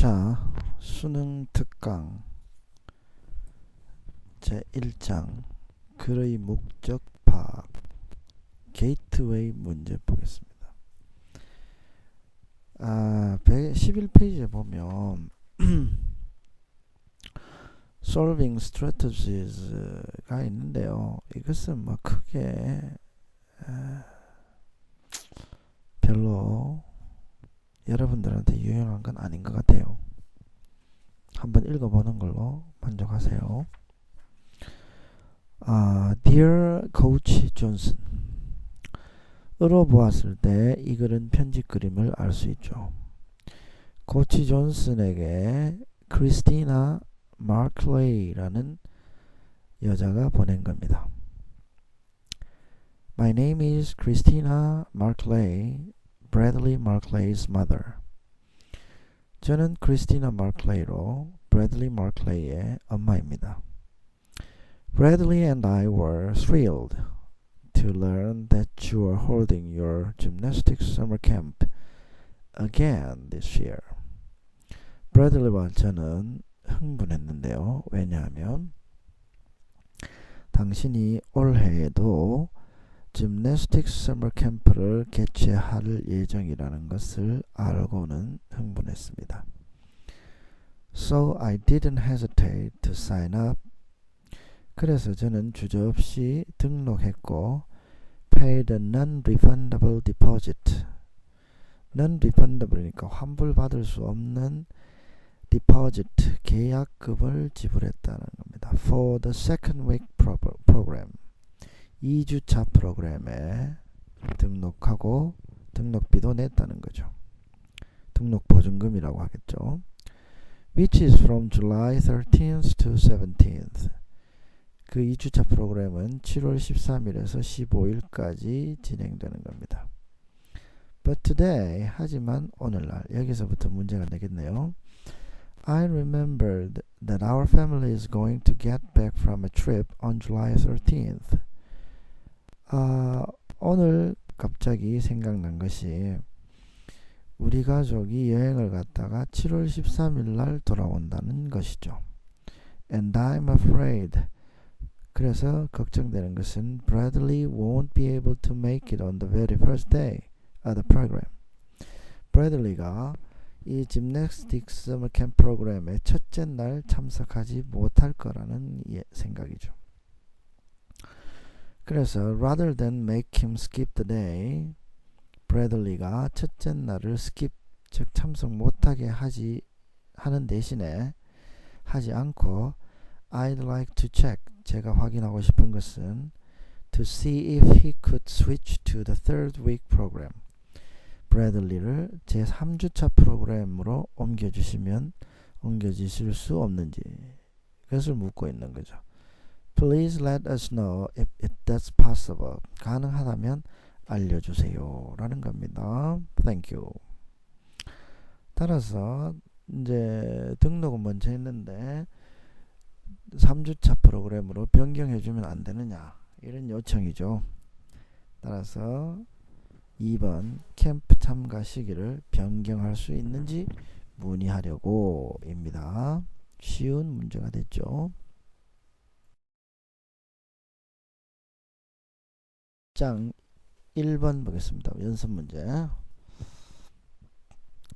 자, 수능 특강 제1장 글의 목적 파악 게이트웨이 문제 보겠습니다. 11페이지에 보면 solving strategies가 있는데요. 이것은 뭐 크게 별로 여러분들한테 유용한 건 아닌 것 같아요. 한번 읽어보는 걸로 만족하세요. Dear Coach Johnson, 으로 보았을 때 이 글은 편집 그림을 알 수 있죠. 코치 존슨에게 크리스티나 마클레이라는 여자가 보낸 겁니다. My name is Christina Markley, Bradley Markley's mother. 저는 크리스티나 마클레이로 브래들리 마클레이의 엄마입니다. Bradley and I were thrilled to learn that you are holding your gymnastics summer camp again this year. 브래들리와 저는 흥분했는데요. 왜냐하면 당신이 올해에도 짐내스틱스 서머 캠프를 개최할 예정이라는 것을 알고는 흥분했습니다. So I didn't hesitate to sign up. 그래서 저는 주저없이 등록했고 paid a non-refundable deposit. non-refundable이니까 환불받을 수 없는 deposit, 계약금을 지불했다는 겁니다. For the second week program. 2주차 프로그램에 등록하고 등록비도 냈다는 거죠. 등록 보증금이라고 하겠죠. Which is from July 13th to 17th. 그 2주차 프로그램은 7월 13일에서 15일까지 진행되는 겁니다. But today, 하지만 오늘날, 여기서부터 문제가 되겠네요. I remembered that our family is going to get back from a trip on July 13th. 오늘 갑자기 생각난 것이 우리 가족이 여행을 갔다가 7월 13일 날 돌아온다는 것이죠. And I'm afraid. 그래서 걱정되는 것은 Bradley won't be able to make it on the very first day of the program. 브래들리가 이 짐내스틱스 서머 캠프 프로그램의 첫째 날 참석하지 못할 거라는 생각이죠. 그래서 rather than make him skip the day, 브래들리가 첫째 날을 skip, 즉 참석 못하게 하는 대신에 하지 않고 I'd like to check, 제가 확인하고 싶은 것은 to see if he could switch to the third week program. 브래들리를 제3주차 프로그램으로 옮겨주실 수 없는지 그것을 묻고 있는 거죠. Please let us know if that's possible. 가능하다면 알려주세요. 라는 겁니다. Thank you. 따라서 이제 등록은 먼저 했는데 3주차 프로그램으로 변경해주면 안 되느냐. 이런 요청이죠. 따라서 2번 캠프 참가 시기를 변경할 수 있는지 문의하려고 입니다. 쉬운 문제가 됐죠. 장 1번 보겠습니다. 연습 문제.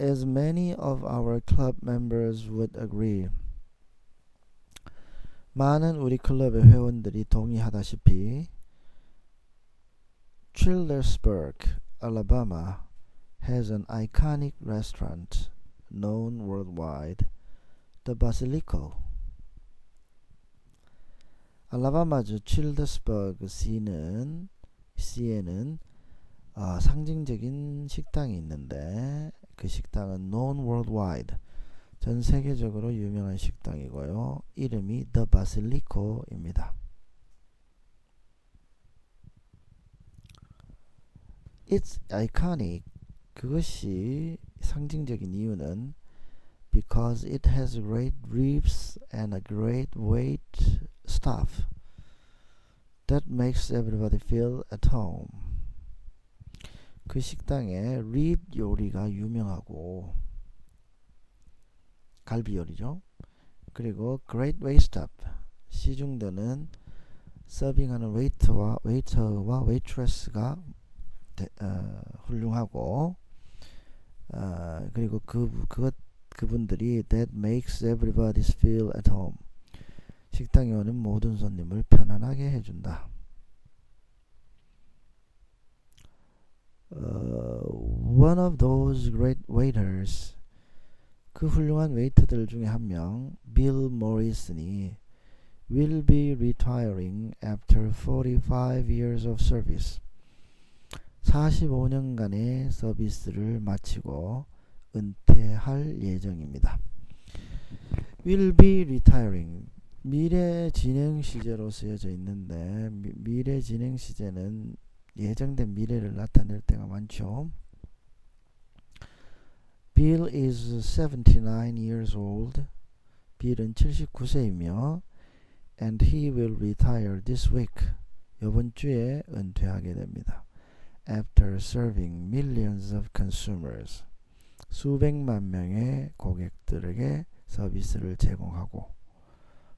As many of our club members would agree. 많은 우리 클럽의 회원들이 동의하다시피 Childersburg, Alabama has an iconic restaurant known worldwide, the Basilico. 알라바마주 칠더스버그 시에는 상징적인 식당이 있는데 그 식당은 known worldwide, 전 세계적으로 유명한 식당이고요. 이름이 The Basilico입니다. It's iconic. 그것이 상징적인 이유는 because it has great ribs and a great weight staff that makes everybody feel at home. 그 식당에 립 요리가 유명하고 갈비 요리죠. 그리고 great waitstaff, 시중드는 서빙하는 웨이터와 웨이트레스가 훌륭하고, 그리고 그분들이 that makes everybody feel at home, 식당에 오는 모든 손님을 편안하게 해준다. One of those great waiters, 그 훌륭한 웨이터들 중에 한 명, 빌 모리슨이 will be retiring after 45 years of service, 45년간의 서비스를 마치고 은퇴할 예정입니다. will be retiring, 미래 진행 시제로 쓰여져 있는데, 미래 진행 시제는 예정된 미래를 나타낼 때가 많죠. Bill is 79 years old. 빌은 79세이며 and he will retire this week. 이번 주에 은퇴하게 됩니다. After serving millions of consumers, 수백만 명의 고객들에게 서비스를 제공하고,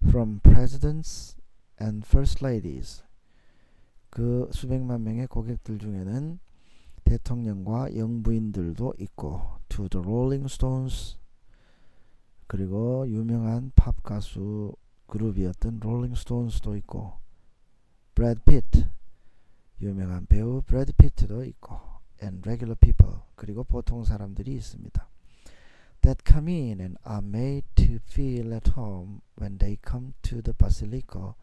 from presidents and first ladies, 그 수백만 명의 고객들 중에는 대통령과 영부인들도 있고, to the Rolling Stones, 그리고 유명한 팝 가수 그룹이었던 롤링 스톤스도 있고, 브래드 피트, 유명한 배우 브래드 피트도 있고, and regular people, 그리고 보통 사람들이 있습니다. That come in and are made to feel at home when they come to the Basilica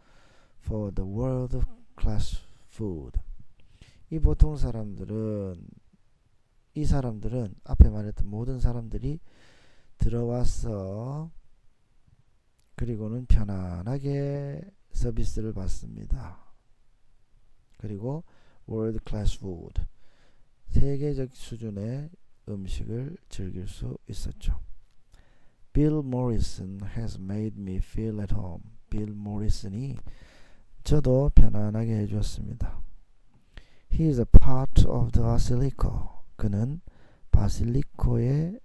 for the world class food. 이 보통 사람들은, 이 사람들은 앞에 말했던 모든 사람들이 들어와서 그리고는 편안하게 서비스를 받습니다. 그리고 world class food, 세계적 수준의 음식을 즐길 수 있었죠. Bill Morrison has made me feel at home. 빌 모리슨이 저도 편안하게 해주었습니다. He is a part of the Basilica. 그는 바실리코에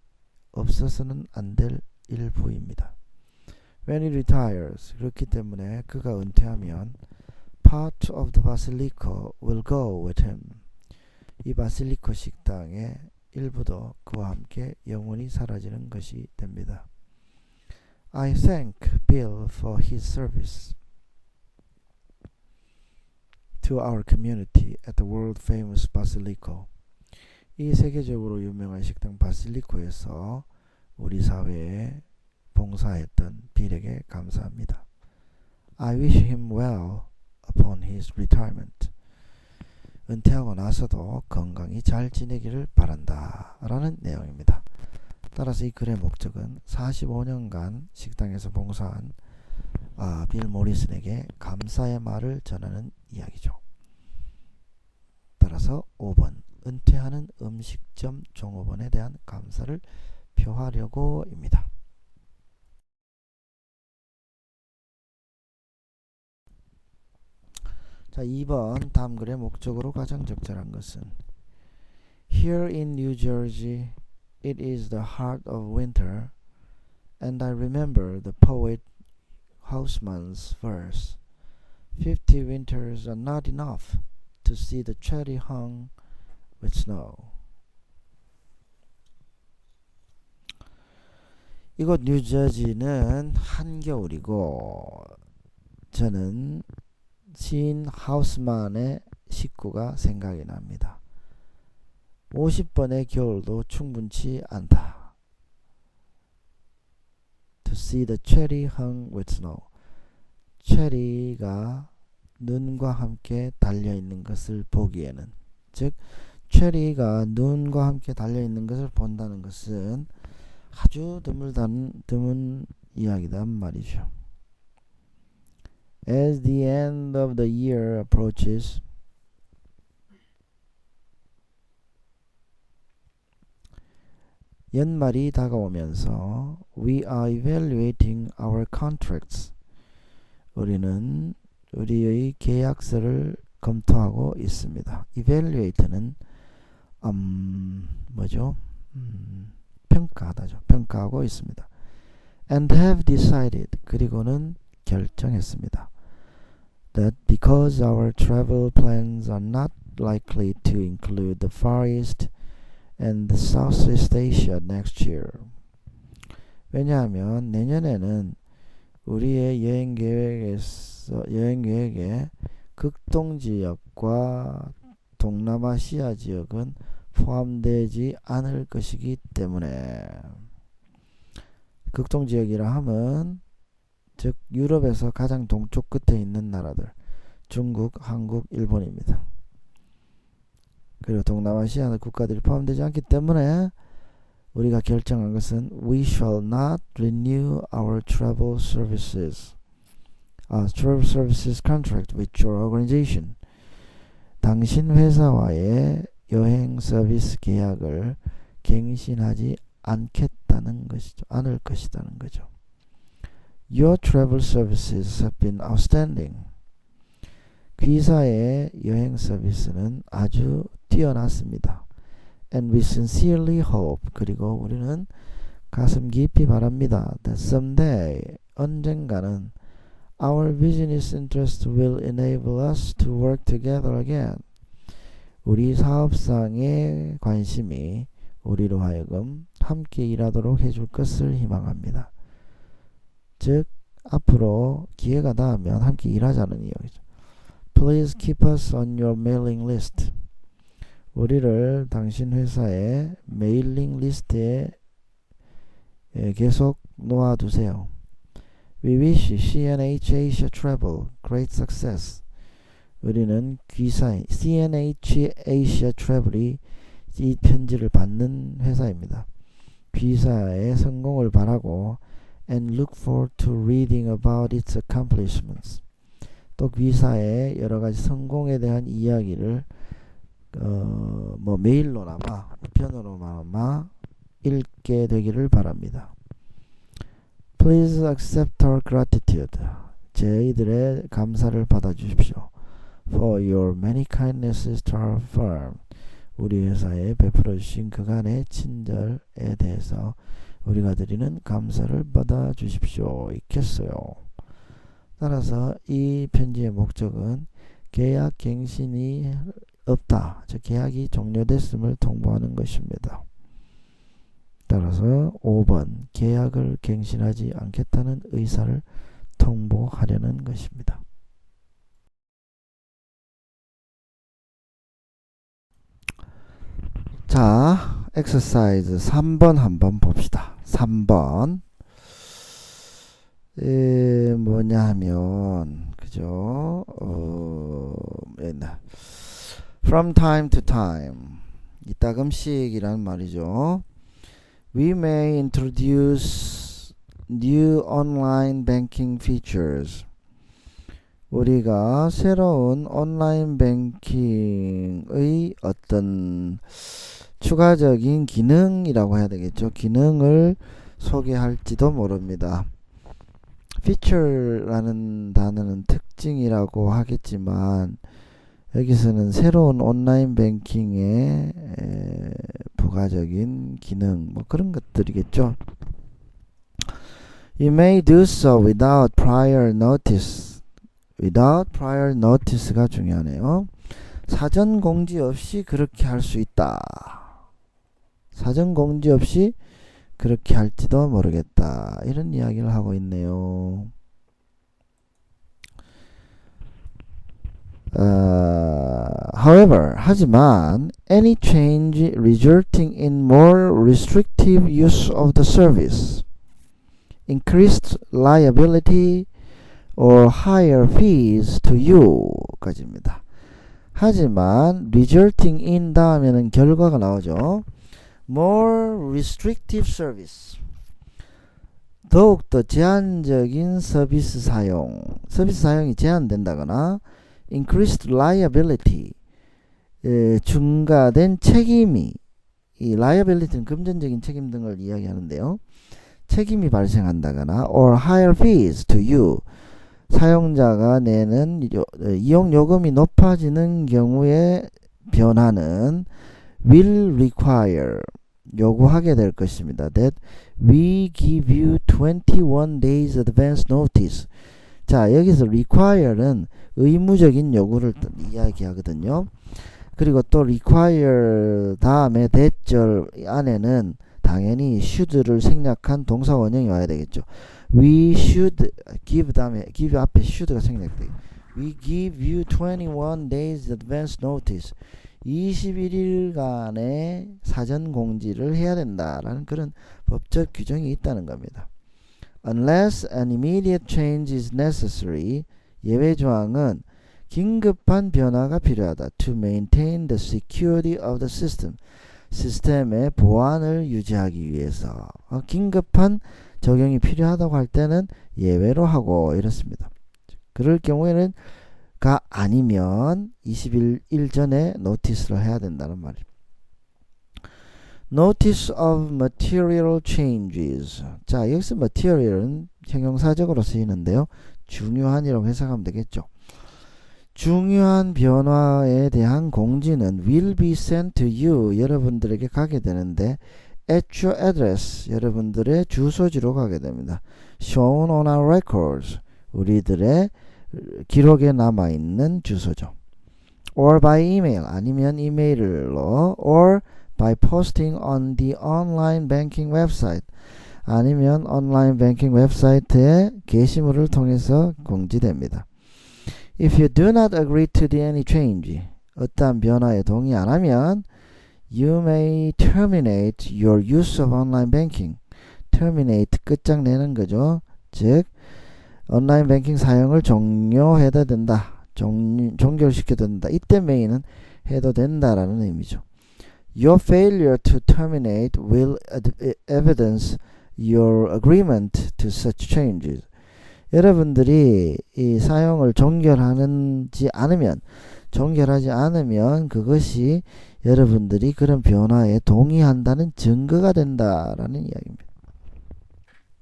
없어서는 안 될 일부입니다. When he retires, 그렇기 때문에 그가 은퇴하면 part of the Basilica will go with him. 이 바실리코 식당의 일부도 그와 함께 영원히 사라지는 것이 됩니다. I thank Bill for his service to our community at the world famous Basilico. 이 세계적으로 유명한 식당 바실리코에서 우리 사회에 봉사했던 빌에게 감사합니다. I wish him well upon his retirement. 은퇴하고 나서도 건강히 잘 지내기를 바란다 라는 내용입니다. 따라서 이 글의 목적은 45년간 식당에서 봉사한 빌 모리슨에게 감사의 말을 전하는 이야기죠. 따라서 5번, 은퇴하는 음식점 종업원에 대한 감사를 표하려고입니다. 자, 2번 다음 글의 목적으로 가장 적절한 것은 Here in New Jersey, it is the heart of winter, and I remember the poet Hausmann's verse, 50 winters are not enough to see the cherry hung with snow. 이곳 뉴저지는 한겨울이고, 저는 시인 하우스만의 식구가 생각이 납니다. 50번의 겨울도 충분치 않다. To see the cherry hung with snow. 체리가 눈과 함께 달려있는 것을 보기에는, 즉 체리가 눈과 함께 달려있는 것을 본다는 것은 아주 드문 이야기단 말이죠. As the end of the year approaches, 연말이 다가오면서 we are evaluating our contracts. 우리는 우리의 계약서를 검토하고 있습니다. evaluate는 뭐죠? 평가하다죠. 평가하고 있습니다. and have decided 그리고는 결정했습니다. that because our travel plans are not likely to include the Far East and the Southeast Asia next year. 왜냐하면 내년에는 우리의 여행 계획에 극동 지역과 동남아시아 지역은 포함되지 않을 것이기 때문에 극동 지역이라 하면 즉 유럽에서 가장 동쪽 끝에 있는 나라들 중국, 한국, 일본입니다. 그리고 동남아시아 국가들이 포함되지 않기 때문에 우리가 결정한 것은 we shall not renew our travel services contract with your organization. 당신 회사와의 여행 서비스 계약을 갱신하지 않겠다는 것이죠. 않을 것이라는 거죠. Your travel services have been outstanding. 귀사의 여행 서비스는 아주 뛰어났습니다. And we sincerely hope 그리고 우리는 가슴 깊이 바랍니다. That someday 언젠가는 our business interest will enable us to work together again. 우리 사업상의 관심이 우리로 하여금 함께 일하도록 해줄 것을 희망합니다. 즉 앞으로 기회가 닿으면 함께 일하자는 이야기죠. Please keep us on your mailing list. 우리를 당신 회사의 메일링 리스트에 계속 놓아두세요. We wish CNH Asia Travel great success. 우리는 귀사인 CNH Asia Travel이 이 편지를 받는 회사입니다. 귀사의 성공을 바라고 and look forward to reading about its accomplishments. 또 귀사의 여러가지 성공에 대한 이야기를 메일로나마 우편으로나마 읽게 되기를 바랍니다. Please accept our gratitude. 저희들의 감사를 받아주십시오. For your many kindnesses to our firm. 우리 회사에 베풀어 주신 그간의 친절에 대해서 우리가 드리는 감사를 받아주십시오. 있겠어요. 따라서 이 편지의 목적은 계약 갱신이 없다. 즉 계약이 종료됐음을 통보하는 것입니다. 따라서 5번 계약을 갱신하지 않겠다는 의사를 통보하려는 것입니다. 자, exercise 3번 한번 봅시다. 3번 뭐냐 하면 그죠? From time to time 이따금씩이란 말이죠. We may introduce new online banking features. 우리가 새로운 온라인 뱅킹의 어떤 추가적인 기능이라고 해야 되겠죠. 기능을 소개할지도 모릅니다. feature라는 단어는 특징이라고 하겠지만 여기서는 새로운 온라인 뱅킹의 부가적인 기능 뭐 그런 것들이겠죠. You may do so without prior notice. without prior notice가 중요하네요. 사전 공지 없이 그렇게 할 수 있다. 사전 공지 없이 그렇게 할지도 모르겠다. 이런 이야기를 하고 있네요. However, 하지만 any change resulting in more restrictive use of the service, increased liability or higher fees to you 까지입니다. 하지만 resulting in 다음에는 결과가 나오죠. more restrictive service 더욱더 제한적인 서비스 사용이 제한된다거나 increased liability 증가된 책임이 이 liability는 금전적인 책임 등을 이야기하는데요. 책임이 발생한다거나 or higher fees to you 사용자가 내는 이용 요금이 높아지는 경우에 변화는 will require 요구하게 될 것입니다. That we give you 21 days advance notice. 자, 여기서 require는 의무적인 요구를 이야기하거든요. 그리고 또 require 다음에 대절 안에는 당연히 should를 생략한 동사 원형이 와야 되겠죠. We should give 다음에 give 앞에 should가 생략돼. We give you 21 days advance notice. 21일간의 사전 공지를 해야 된다라는 그런 법적 규정이 있다는 겁니다. Unless an immediate change is necessary. 예외 조항은 긴급한 변화가 필요하다. To maintain the security of the system. 시스템의 보안을 유지하기 위해서 긴급한 적용이 필요하다고 할 때는 예외로 하고 이렇습니다. 그럴 경우에는 가 아니면 21일 전에 노티스를 해야 된다는 말입니다. Notice of material changes. 자, 여기서 material은 형용사적으로 쓰이는데요. 중요한이라고 해석하면 되겠죠. 중요한 변화에 대한 공지는 will be sent to you. 여러분들에게 가게 되는데 at your address. 여러분들의 주소지로 가게 됩니다. Shown on our records. 우리들의 기록에 남아있는 주소죠. Or by email. 아니면 이메일로. Or by posting on the online banking website. 아니면 온라인 뱅킹 웹사이트에 게시물을 통해서 공지됩니다. If you do not agree to any change, 어떠한 변화에 동의 안 하면 you may terminate your use of online banking. terminate 끝장내는 거죠. 즉 온라인 뱅킹 사용을 종료해도 된다. 종결시켜도 된다. 이때 may는 해도 된다라는 의미죠. Your failure to terminate will evidence your agreement to such changes. 여러분들이 이 사용을 종결하지 않으면 그것이 여러분들이 그런 변화에 동의한다는 증거가 된다라는 이야기입니다.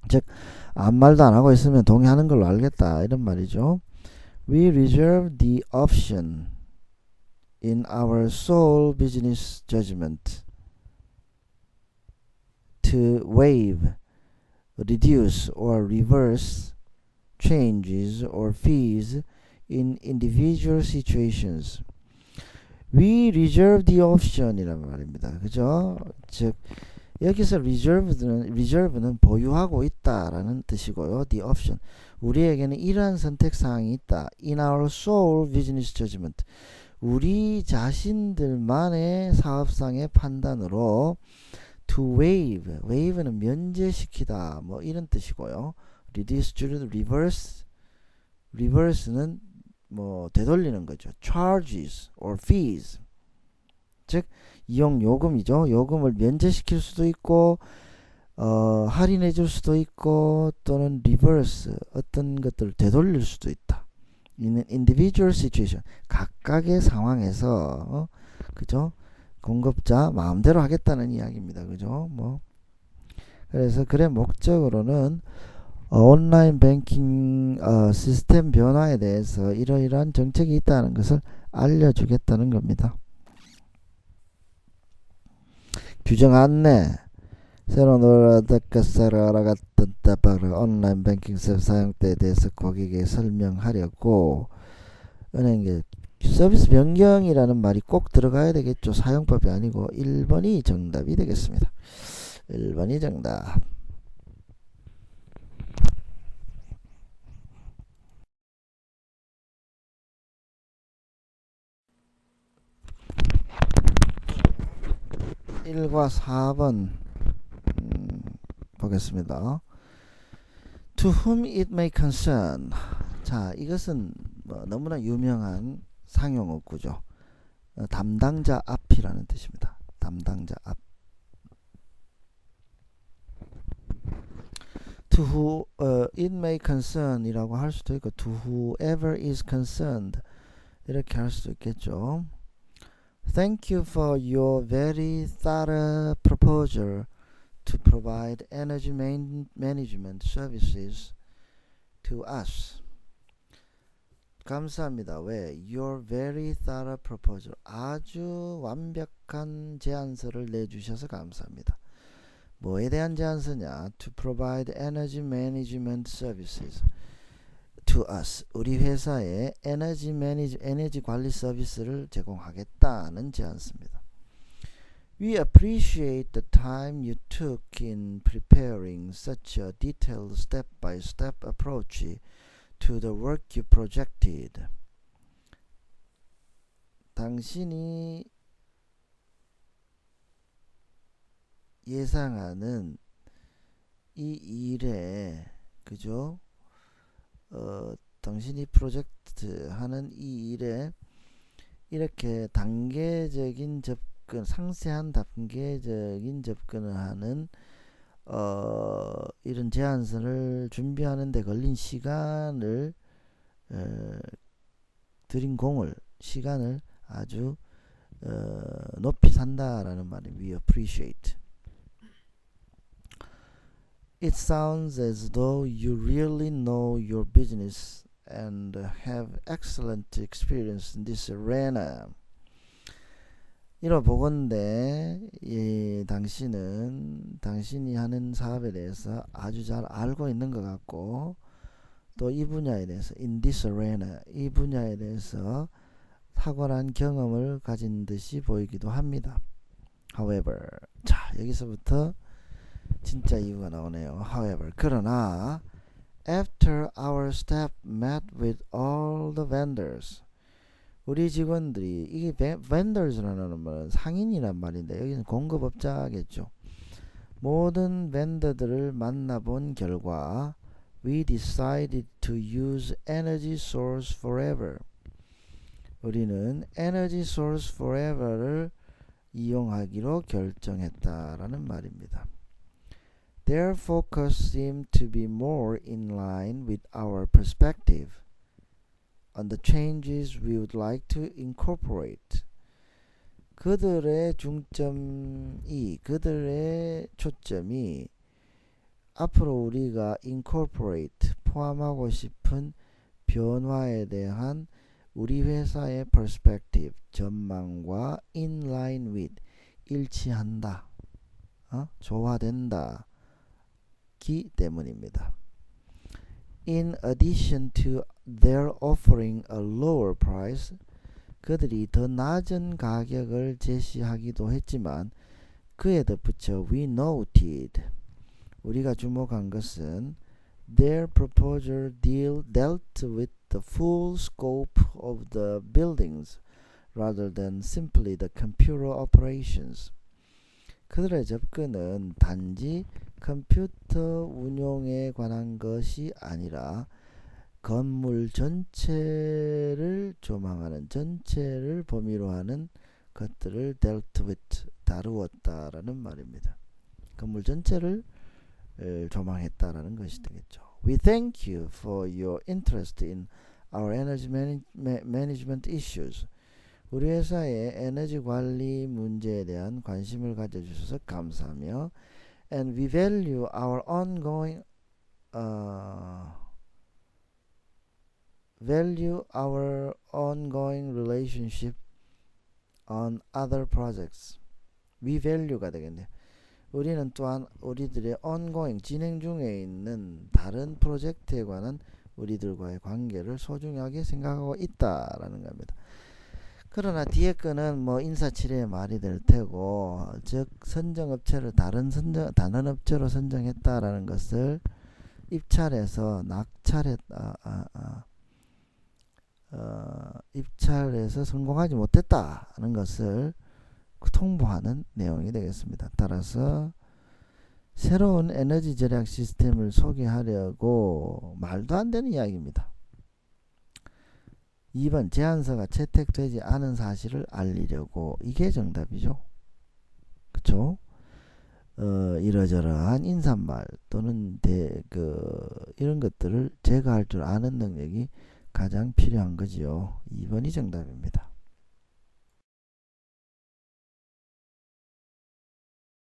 즉 아무 말도 안 하고 있으면 동의하는 걸로 알겠다 이런 말이죠. We reserve the option in our sole business judgment to waive, reduce or reverse changes or fees in individual situations. We reserve the option이란 말입니다. 그죠? 즉 여기서 reserve는 보유하고 있다라는 뜻이고요. The option. 우리에게는 이러한 선택사항이 있다. In our sole business judgment. 우리 자신들만의 사업상의 판단으로 to waive. waive는 면제시키다. 뭐 이런 뜻이고요. reduce, 줄여도 reverse는 뭐 되돌리는 거죠. charges or fees. 즉 이용 요금이죠. 요금을 면제시킬 수도 있고 할인해 줄 수도 있고 또는 reverse 어떤 것들을 되돌릴 수도 있다. in individual situation 각각의 상황에서 그죠? 공급자 마음대로 하겠다는 이야기입니다. 그죠? 뭐 그래서 그의 목적으로는 온라인 뱅킹 시스템 변화에 대해서 이러이러한 정책이 있다는 것을 알려주겠다는 겁니다. 규정 안내 새로 알아갔던 온라인 뱅킹 사용 때에 대해서 고객에게 설명하려고 은행에 서비스 변경이라는 말이 꼭 들어가야 되겠죠. 사용법이 아니고 1번이 정답이 되겠습니다. 1번이 정답. (1과 4번) 보겠습니다. To whom it may concern. 자, 이것은 뭐 너무나 유명한 상용어구죠. 담당자 앞이라는 뜻입니다. 담당자 앞. To who it may concern 이라고 할 수도 있고 to whoever is concerned 이렇게 할 수도 있겠죠. Thank you for your very thorough proposal to provide energy management services to us. 감사합니다. 왜? Your very thorough proposal. 아주 완벽한 제안서를 내주셔서 감사합니다. 뭐에 대한 제안서냐? To provide energy management services to us. 우리 회사에 에너지 관리 서비스를 제공하겠다는 제안서입니다. We appreciate the time you took in preparing such a detailed step-by-step approach to the work you projected. 당신이 예상하는 이 일에, 그죠? 당신이 프로젝트 하는 이 일에 이렇게 단계적인 접근, 상세한 단계적인 접근을 하는 이런 제안서를 준비하는 데 걸린 시간을 들인 공을, 시간을 아주 높이 산다라는 말이 we appreciate. It sounds as though you really know your business and have excellent experience in this arena. 이러 보건대 당신이 하는 사업에 대해서 아주 잘 알고 있는 것 같고, 또 이 분야에 대해서 in this arena, 이 분야에 대해서 탁월한 경험을 가진 듯이 보이기도 합니다. However, 자, 여기서부터 진짜 이유가 나오네요. However, 그러나 after our staff met with all the vendors, 우리 직원들이, 이게 vendors라는 말은 상인이란 말인데 여기는 공급업자겠죠. 모든 벤더들을 만나본 결과 we decided to use Energy Source Forever. 우리는 Energy Source Forever를 이용하기로 결정했다라는 말입니다. Their focus seemed to be more in line with our perspective on the changes we would like to incorporate. 그들의 초점이 앞으로 우리가 incorporate, 포함하고 싶은 변화에 대한 우리 회사의 perspective, 전망과 in line with, 일치한다, 조화된다 기 때문입니다. In addition to their offering a lower price, 그들이 더 낮은 가격을 제시하기도 했지만 그에 덧붙여 we noted, 우리가 주목한 것은 their proposal dealt with the full scope of the buildings rather than simply the computer operations. 그들의 접근은 단지 컴퓨터 운용에 관한 것이 아니라 건물 전체를 조망하는, 전체를 범위로 하는 것들을 dealt with, 다루었다라는 말입니다. 건물 전체를 조망했다라는 것이 되겠죠. We thank you for your interest in our energy management issues. 우리 회사의 에너지 관리 문제에 대한 관심을 가져주셔서 감사하며 and we value our ongoing relationship on other projects. We value가 되겠네요. 우리는 또한 우리들의 ongoing, 진행 중에 있는 다른 프로젝트에 관한 우리들과의 관계를 소중하게 생각하고 있다라는 겁니다. 그러나 뒤에 거는 뭐 인사치레의 말이 될 테고, 즉 선정업체를 다른 업체로 선정했다라는 것을 입찰해서 입찰해서 성공하지 못했다는 것을 통보하는 내용이 되겠습니다. 따라서 새로운 에너지 절약 시스템을 소개하려고 말도 안 되는 이야기입니다. 2번 제안서가 채택되지 않은 사실을 알리려고, 이게 정답이죠. 그쵸? 이러저러한 인사말 또는 이런 것들을 제거할 줄 아는 능력이 가장 필요한 거지요. 2번이 정답입니다.